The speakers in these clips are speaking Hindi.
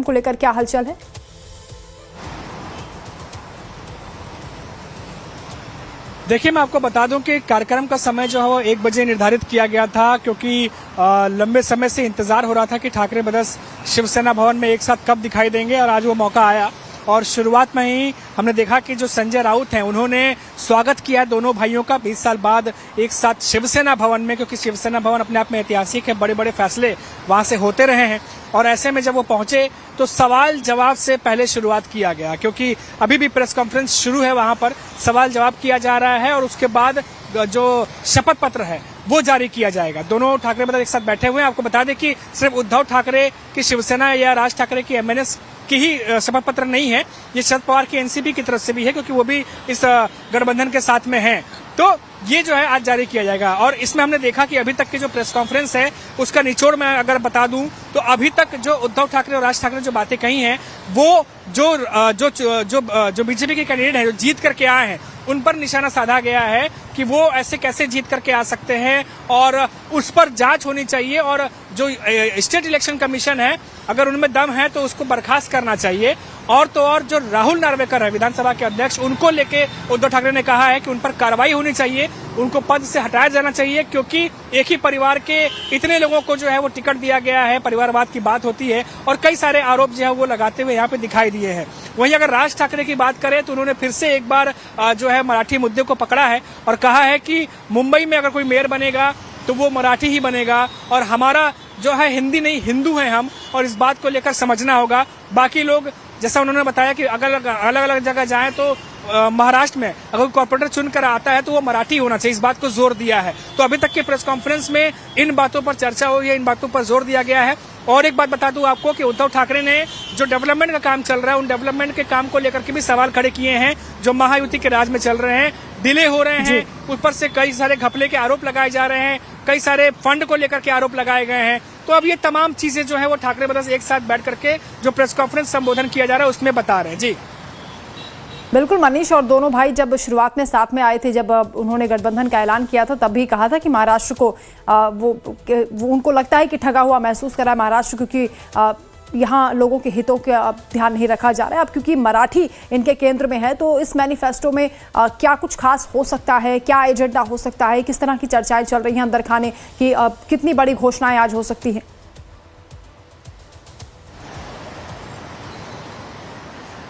को लेकर क्या हलचल है? देखिए, मैं आपको बता दूं कि कार्यक्रम का समय जो है वो 1 बजे निर्धारित किया गया था, क्योंकि लंबे समय से इंतजार हो रहा था कि ठाकरे ब्रदर्स शिवसेना भवन में एक साथ कब दिखाई देंगे, और आज वो मौका आया। और शुरुआत में ही हमने देखा कि जो संजय राउत हैं उन्होंने स्वागत किया दोनों भाइयों का 20 साल बाद एक साथ शिवसेना भवन में, क्योंकि शिवसेना भवन अपने आप में ऐतिहासिक है, बड़े बड़े फैसले वहां से होते रहे हैं। और ऐसे में जब वो पहुंचे तो सवाल जवाब से पहले शुरुआत किया गया, क्योंकि अभी भी प्रेस कॉन्फ्रेंस शुरू है, वहां पर सवाल जवाब किया जा रहा है और उसके बाद जो शपथ पत्र है वो जारी किया जाएगा। दोनों ठाकरे ब्रदर एक साथ बैठे हुए हैं। आपको बता दें कि सिर्फ उद्धव ठाकरे की शिवसेना या राज ठाकरे की एमएनएस की ही शपथ पत्र नहीं है, ये शरद पवार की एनसीपी की तरफ से भी है, क्योंकि वो भी इस गठबंधन के साथ में हैं। तो ये जो है आज जारी किया जाएगा। और इसमें हमने देखा कि अभी तक की जो प्रेस कॉन्फ्रेंस है उसका निचोड़ मैं अगर बता दूं तो अभी तक जो उद्धव ठाकरे और राज ठाकरे जो बातें कही हैं वो जो बीजेपी के कैंडिडेट हैं जो जीत करके आए हैं उन पर निशाना साधा गया है कि वो ऐसे कैसे जीत करके आ सकते हैं, और उस पर जांच होनी चाहिए। और जो स्टेट इलेक्शन कमीशन है अगर उनमें दम है तो उसको बर्खास्त करना चाहिए। और तो और जो राहुल नार्वेकर है विधानसभा के अध्यक्ष, उनको लेके उद्धव ठाकरे ने कहा है कि उन पर कार्रवाई होनी चाहिए, उनको पद से हटाया जाना चाहिए, क्योंकि एक ही परिवार के इतने लोगों को जो है वो टिकट दिया गया है, परिवारवाद की बात होती है, और कई सारे आरोप जो है वो लगाते हुए यहाँ पे दिखाई दिए हैं। वहीं अगर राज ठाकरे की बात करें तो उन्होंने फिर से एक बार जो है मराठी मुद्दे को पकड़ा है और कहा है कि मुंबई में अगर कोई मेयर बनेगा तो वो मराठी ही बनेगा, और हमारा जो है हिंदी नहीं हिंदू हैं हम, और इस बात को लेकर समझना होगा। बाकी लोग जैसा उन्होंने बताया कि अलग अलग जगह जाएं तो महाराष्ट्र में अगर कॉर्पोरेटर चुनकर आता है तो वो मराठी होना चाहिए, इस बात को जोर दिया है। तो अभी तक के प्रेस कॉन्फ्रेंस में इन बातों पर चर्चा हुई है, इन बातों पर जोर दिया गया है। और एक बात बता दूं आपको कि उद्धव ठाकरे ने जो डेवलपमेंट का काम चल रहा है उन डेवलपमेंट के काम को लेकर के भी सवाल खड़े किए हैं, जो महायुति के राज में चल रहे हैं, डिले हो रहे हैं, ऊपर से कई सारे घपले के आरोप लगाए जा रहे हैं, कई सारे फंड को लेकर के आरोप लगाए गए हैं। तो अब ये तमाम चीजें जो है वो ठाकरे ब्रदर्स एक साथ बैठ करके जो प्रेस कॉन्फ्रेंस संबोधन किया जा रहा है उसमें बता रहे हैं। जी बिल्कुल मनीष, और दोनों भाई जब शुरुआत में साथ में आए थे, जब उन्होंने गठबंधन का ऐलान किया था तब भी कहा था कि महाराष्ट्र को वो उनको लगता है कि ठगा हुआ महसूस कर रहा है महाराष्ट्र, क्योंकि यहाँ लोगों के हितों का ध्यान नहीं रखा जा रहा है। अब क्योंकि मराठी इनके केंद्र में है तो इस मैनिफेस्टो में क्या कुछ खास हो सकता है, क्या एजेंडा हो सकता है, किस तरह की चर्चाएं चल रही हैं अंदर खाने की, कितनी बड़ी घोषणाएं आज हो सकती हैं?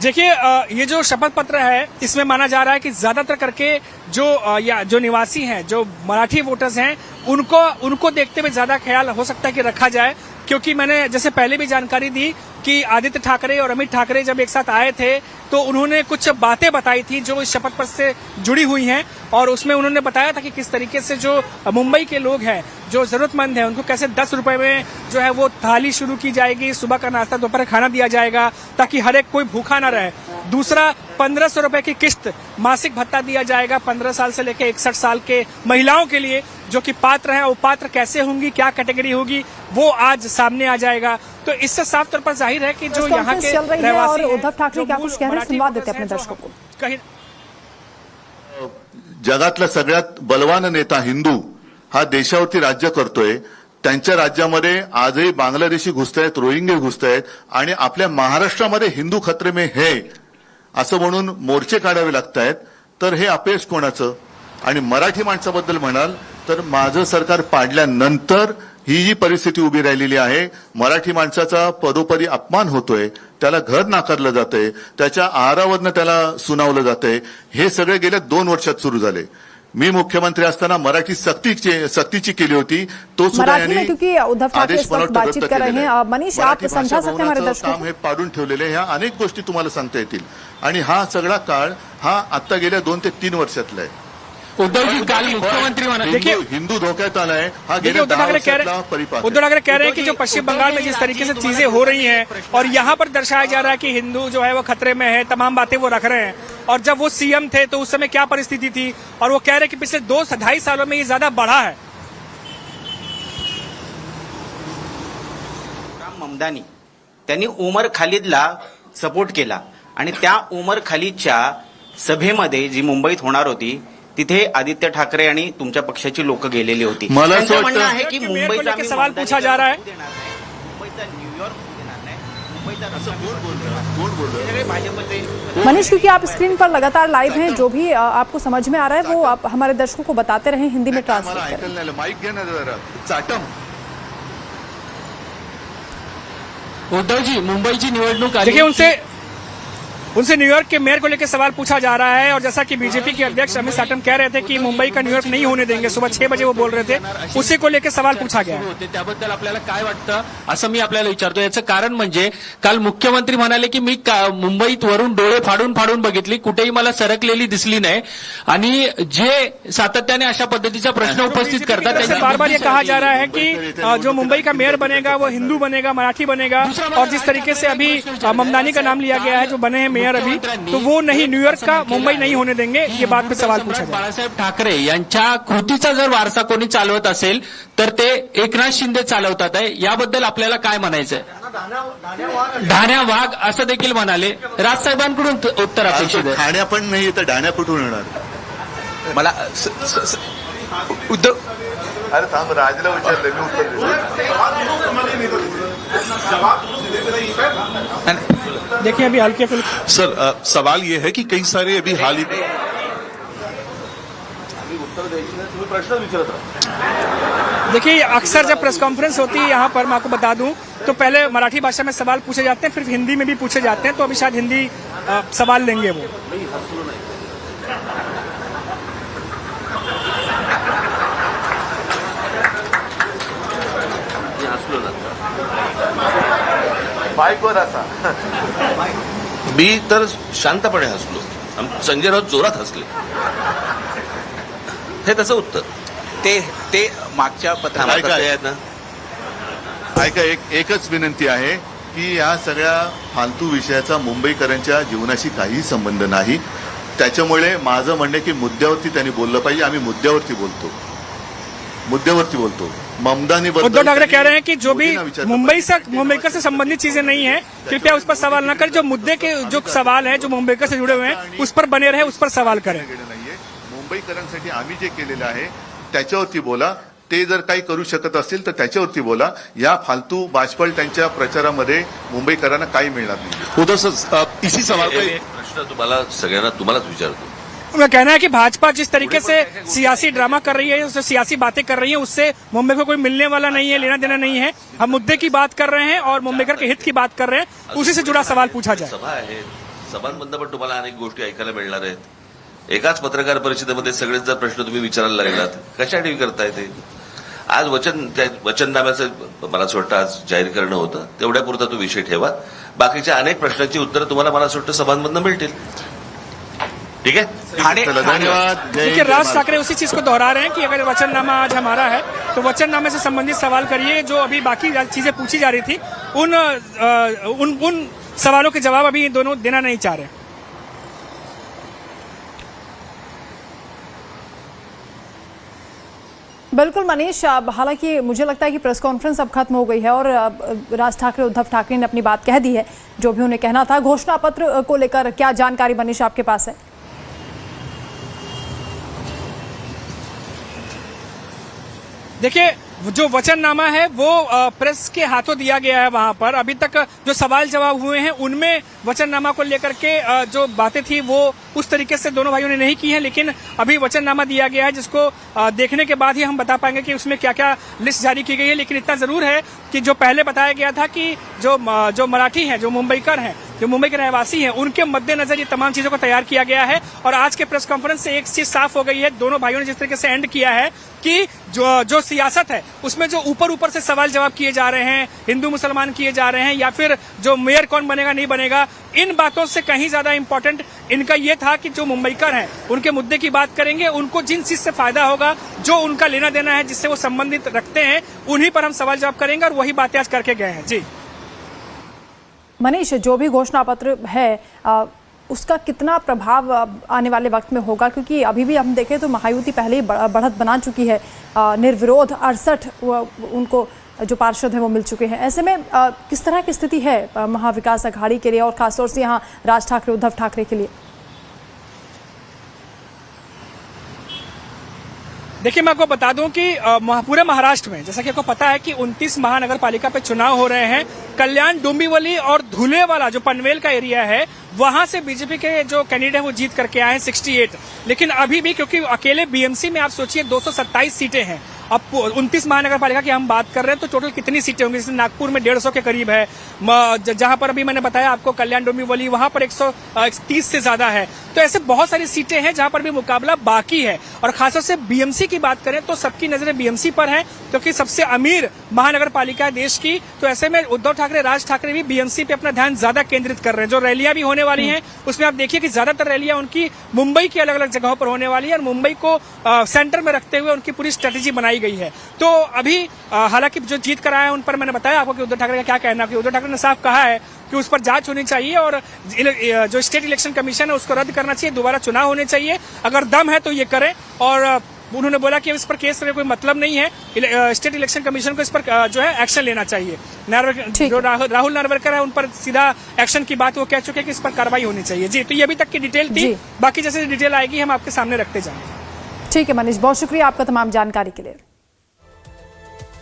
देखिए, ये जो शपथ पत्र है इसमें माना जा रहा है कि ज्यादातर करके जो निवासी हैं, जो मराठी वोटर्स हैं, उनको देखते हुए ज्यादा ख्याल हो सकता है कि रखा जाए। क्योंकि मैंने जैसे पहले भी जानकारी दी कि आदित्य ठाकरे और अमित ठाकरे जब एक साथ आए थे तो उन्होंने कुछ बातें बताई थी जो इस शपथ पत्र से जुड़ी हुई हैं, और उसमें उन्होंने बताया था कि किस तरीके से जो मुंबई के लोग हैं, जो जरूरतमंद हैं, उनको कैसे 10 रुपए में जो है वो थाली शुरू की जाएगी, सुबह का नाश्ता दोपहर खाना दिया जाएगा ताकि हर एक कोई भूखा ना रहे। दूसरा, 1500 रुपए की किस्त मासिक भत्ता दिया जाएगा 15 साल से लेकर 61 साल के महिलाओं के लिए जो कि पात्र हैं। वो पात्र कैसे होंगी, क्या कैटेगरी होगी, वो आज सामने आ जाएगा। तो इससे साफ तौर पर जाहिर है कि जो यहाँ के रहवासी हैं, उद्धव ठाकरे क्या कुछ कह रहे हैं, सुनवा देते अपने दर्शकों को। कहीं जगातला सगळ्यात बलवान नेता हिंदू हा देशावरती राज्य करतोय, त्यांच्या राज्यामध्ये आजही बांगलादेशी घुसतायत, रोहिंगे घुसतायत, आणि आपल्या महाराष्ट्रामध्ये हिंदू खतरे में है असं म्हणून मोर्चे काढावे लागतायत, तर हे अपयश कोणाचं? आणि मराठी माणसाबद्दल म्हणाल तर माझं सरकार पाडल्यानंतर ही जी परिस्थिती उभी राहिलेली आहे, मराठी माणसाचा पदोपदी अपमान होतोय, त्याला घर नाकारलं जातंय, त्याच्या आहारावरनं त्याला सुनावलं जातंय, हे सगळे गेल्या 2 वर्षात सुरू झाले। मी मुख्यमंत्री असताना मराठी सक्तीची केली होती, तो सुद्धा यांनी क्योंकि उद्धव ठाकरे इस वक्त बातचीत कर रहे हैं। मनीष, आप समझा सकते हैं हमारे दर्शकों काम हे पाडून ठेवलेले, ह्या अनेक गोष्टी तुम्हाला सांगता येतील, आणि हा सगळा काळ हा आता गेल्या 2 ते 3 वर्षातला आहे। उद्धव जी काल मुख्यमंत्री म्हणाले देखिए हिंदू धोख्यात आला है। उद्धव ठाकरे कह रहे हैं कि जो पश्चिम बंगाल में जिस तरीके से चीजें हो रही हैं और यहाँ पर दर्शाया जा रहा है कि हिंदू जो है वो खतरे में है, तमाम बातें वो रख रहे हैं। और जब वो सीएम थे तो उस समय क्या परिस्थिति थी, और वो कह रहे हैं कि पिछले 2-2.5 सालों में ये ज्यादा बढ़ा है। ममदानी त्यांनी उमर खालिदला सपोर्ट केला, आणि त्या उमर खालिदच्या सभेमध्ये जी मुंबईत होणार होती तिथे आदित्य ठाकरे आणि तुमच्या पक्षाची लोक गेलेली होती। मला असं वाटतं आहे की मुंबईचा सवाल पूछा जा रहा है, मुंबईचा न्यूयॉर्क देणार नाही, मुंबईचा भाजपचे मनीष, क्योंकि आप स्क्रीन पर लगातार लाइव हैं, जो भी आपको समझ में आ रहा है वो आप हमारे दर्शकों को बताते रहें, हिंदी में मला ट्रांसलेट करें। ऐकायला नाही आलं. माईक घे ना जरा. चाटम. उद्धवजी, मुंबईची निवडणूक आली. देखिए उनसे न्यूयॉर्क के मेयर को लेकर सवाल पूछा जा रहा है और जैसा कि बीजेपी के अध्यक्ष अमित साटम कह रहे थे कि मुंबई का न्यूयॉर्क नहीं होने देंगे, सुबह 6 बजे वो बोल रहे थे, उसी को लेकर सवाल पूछा गया होते त्याबद्दल आपल्याला काय वाटतं असं मी आपल्याला विचारतो. याचं कारण म्हणजे काल मुख्यमंत्री म्हणाले की मी मुंबईत वरून डोळे फाडून फाडून बघितली, कुठेही मला सरकलेली दिसली नाही. आणि जे सातत्याने अशा पद्धतीचा प्रश्न उपस्थित करतात तरफ से बार बार ये कहा जा रहा है कि जो मुंबई का मेयर बनेगा वो हिंदू बनेगा, मराठी बनेगा, और जिस तरीके से अभी ममदानी का नाम लिया गया है जो बने हैं मेयर अभी, तो वो नहीं, न्यूयॉर्क का मुंबई नहीं होने देंगे, ये बात पे सवाल पूछा गया. बाळासाहेब ठाकरे यांच्या कृतीचा जर वारसा कोणी चालवत असेल तर ते एकनाथ शिंदे चालवतात आहे. याबद्दल आपल्याला काय म्हणायचंय? ढाण्या वाघ असं देखील म्हणाले. राजसाहेबांकडून उत्तर अपेक्षित आहे. ठाण्या पण नाही तर ढाण्या कुठून येणार? मला उद्धव अरे थांब, राजला विचारलं मी उत्तर देखिए अभी हल्के फुल्के सर सवाल ये है कि कई सारे अभी हाल ही देखिए अक्सर जब प्रेस कॉन्फ्रेंस होती है यहाँ पर, मैं आपको बता दूं, तो पहले मराठी भाषा में सवाल पूछे जाते हैं, फिर हिंदी में भी पूछे जाते हैं, तो अभी शायद हिंदी सवाल लेंगे वो. बाईकवर असा. मी तर शांतपणे हसलो. संजय राऊत जोरात हसले. हे त्याचं उत्तर. ते मागच्या पत्रात ऐका. ते आहेत ना. ऐका, एकच विनंती आहे की या सगळ्या फालतू विषयाचा मुंबईकरांच्या जीवनाशी काहीही संबंध नाही. त्याच्यामुळे माझं म्हणणं आहे की मुद्द्यावरती त्यांनी बोललं पाहिजे. आम्ही मुद्द्यावरती बोलतो. उद्धव ठाकरे कह रहे हैं कि जो भी मुंबईकर से संबंधित चीजें नहीं है, कृपया उस पर सवाल न करें. जो मुद्दे के जो सवाल है, जो मुंबईकर से जुड़े हुए हैं, उस पर बने रहे, उस पर सवाल करें. मुंबईकरांसाठी आम्ही जे केलेलं आहे त्याच्यावरती बोला. ते जर काही करू शकत असतील तर त्याच्यावरती बोला. या फालतू बाजपळ त्यांच्या प्रचारामध्ये मुंबईकरांना काही मिळणार नाही. उद्धव सर इसी सवाल का एक प्रश्न तुम्हालाच विचारतो. उनका कहना है कि भाजपा जिस तरीके से सियासी ड्रामा कर रही है, उससे सियासी बातें कर रही है, उससे मुंबई को कोई मिलने वाला नहीं है, लेना देना नहीं है. हम मुद्दे की बात कर रहे हैं और मुंबईकर के हित की बात कर रहे हैं, उसी से जुड़ा सवाल पूछा जाए. सभा आहे, सभांमधनं पण तुम्हाला अनेक गोष्टी ऐकायला मिळणार आहेत. एकाच पत्रकार परिषदेमध्ये सगळेच जर प्रश्न तुम्ही विचारायला लागलात, कशासाठी करताय ते? आज वचननाम्याचं मला असं वाटतं आज जाहीर करणं होतं, तेवढ्यापुरता तो विषय ठेवा. बाकीच्या अनेक प्रश्नांची उत्तरं तुम्हाला मला असं वाटतं सभांमधनं मिळतील. ठीक है, धन्यवाद. देखिए राज ठाकरे उसी चीज को दोहरा रहे हैं कि अगर वचननामा आज हमारा है तो वचननामे से संबंधित सवाल करिए. जो अभी बाकी चीजें पूछी जा रही थी उन सवालों के जवाब अभी दोनों देना नहीं चाह रहे. बिल्कुल मनीष, हालांकि मुझे लगता है कि प्रेस कॉन्फ्रेंस अब खत्म हो गई है और राज ठाकरे, उद्धव ठाकरे ने अपनी बात कह दी है, जो भी उन्हें कहना था. घोषणा पत्र को लेकर क्या जानकारी मनीष आपके पास है? देखिए जो वचननामा है वो प्रेस के हाथों दिया गया है. वहां पर अभी तक जो सवाल जवाब हुए हैं उनमें वचननामा को लेकर के जो बातें थी वो उस तरीके से दोनों भाइयों ने नहीं की है, लेकिन अभी वचननामा दिया गया है जिसको देखने के बाद ही हम बता पाएंगे कि उसमें क्या क्या लिस्ट जारी की गई है. लेकिन इतना जरूर है कि जो पहले बताया गया था कि जो मराठी हैं, जो मुंबईकर हैं, जो मुंबई के रहवासी हैं, उनके मद्देनजर ये तमाम चीजों को तैयार किया गया है. और आज के प्रेस कॉन्फ्रेंस से एक चीज साफ हो गई है, दोनों भाइयों ने जिस तरीके से एंड किया है कि जो सियासत है उसमें जो ऊपर से सवाल जवाब किए जा रहे हैं, हिंदू मुसलमान किए जा रहे हैं, या फिर जो मेयर कौन बनेगा नहीं बनेगा, इन बातों से कहीं ज्यादा इंपॉर्टेंट इनका ये था कि जो मुंबईकर हैं उनके मुद्दे की बात करेंगे. उनको जिन चीज से फायदा होगा, जो उनका लेना देना है, जिससे वो संबंधित रखते हैं, उन्हीं पर हम सवाल जवाब करेंगे और वही बातें आज करके गए हैं. जी मनीष, जो भी घोषणा पत्र है उसका कितना प्रभाव आने वाले वक्त में होगा? क्योंकि अभी भी हम देखें तो महायुति पहले ही बढ़त बना चुकी है. निर्विरोध 68 उनको जो पार्षद हैं वो मिल चुके हैं. ऐसे में किस तरह की स्थिति है महाविकास अघाड़ी के लिए और खासतौर से यहाँ राज ठाकरे, उद्धव ठाकरे के लिए? देखिए मैं आपको बता दूं कि पूरे महाराष्ट्र में, जैसा कि आपको पता है कि 29 महानगर पालिका पे चुनाव हो रहे हैं, कल्याण डोंबिवली और धुले वाला जो पनवेल का एरिया है वहां से बीजेपी के जो कैंडिडेट है वो जीत करके आए हैं 68। लेकिन अभी भी क्योंकि अकेले बीएमसी में आप सोचिए 227 सीटें हैं। अब 29 महानगर पालिका की हम बात कर रहे हैं तो टोटल कितनी सीटें होंगी? जैसे नागपुर में 150 के करीब है, जहां पर अभी मैंने बताया आपको कल्याण डोंबिवली वहां पर 130 से ज्यादा है। तो ऐसे बहुत सारी सीटें हैं जहां पर भी मुकाबला बाकी है। और खासतौर से बीएमसी की बात करें तो सबकी नजरें बीएमसी पर है क्योंकि सबसे अमीर महानगर पालिका है देश की। तो ऐसे में उद्धव ठाकरे, राज ठाकरे भी बीएमसी पे अपना ध्यान ज्यादा केंद्रित कर रहे हैं। जो रैलियां भी होने वाली हैं उसमें आप देखिए कि ज्यादातर रैलियां उनकी मुंबई की अलग अलग जगहों पर होने वाली है और मुंबई को सेंटर में रखते हुए उनकी पूरी स्ट्रेटेजी बनाई गई है। तो अभी हालांकि जो जीत कर आए हैं उन पर मैंने बताया आपको कि उद्धव ठाकरे का क्या कहना है कि उद्धव ठाकरे ने साफ कहा है कि उस पर जांच होनी चाहिए और जो स्टेट इलेक्शन कमीशन है उसको रद्द करना चाहिए, दोबारा चुनाव होने चाहिए। अगर दम है तो ये करें। और उन्होंने बोला कि इस पर केस करने कोई मतलब नहीं है, स्टेट इलेक्शन कमीशन को इस पर जो है एक्शन लेना चाहिए। जो राहुल नार्वेकर है उन पर सीधा एक्शन की बात वो कह चुके हैं कि इस पर कार्रवाई होनी चाहिए। जी, तो ये अभी तक की डिटेल थी, बाकी जैसे डिटेल आएगी हम आपके सामने रखते जाएंगे। ठीक है मनीष, बहुत शुक्रिया आपका तमाम जानकारी के लिए।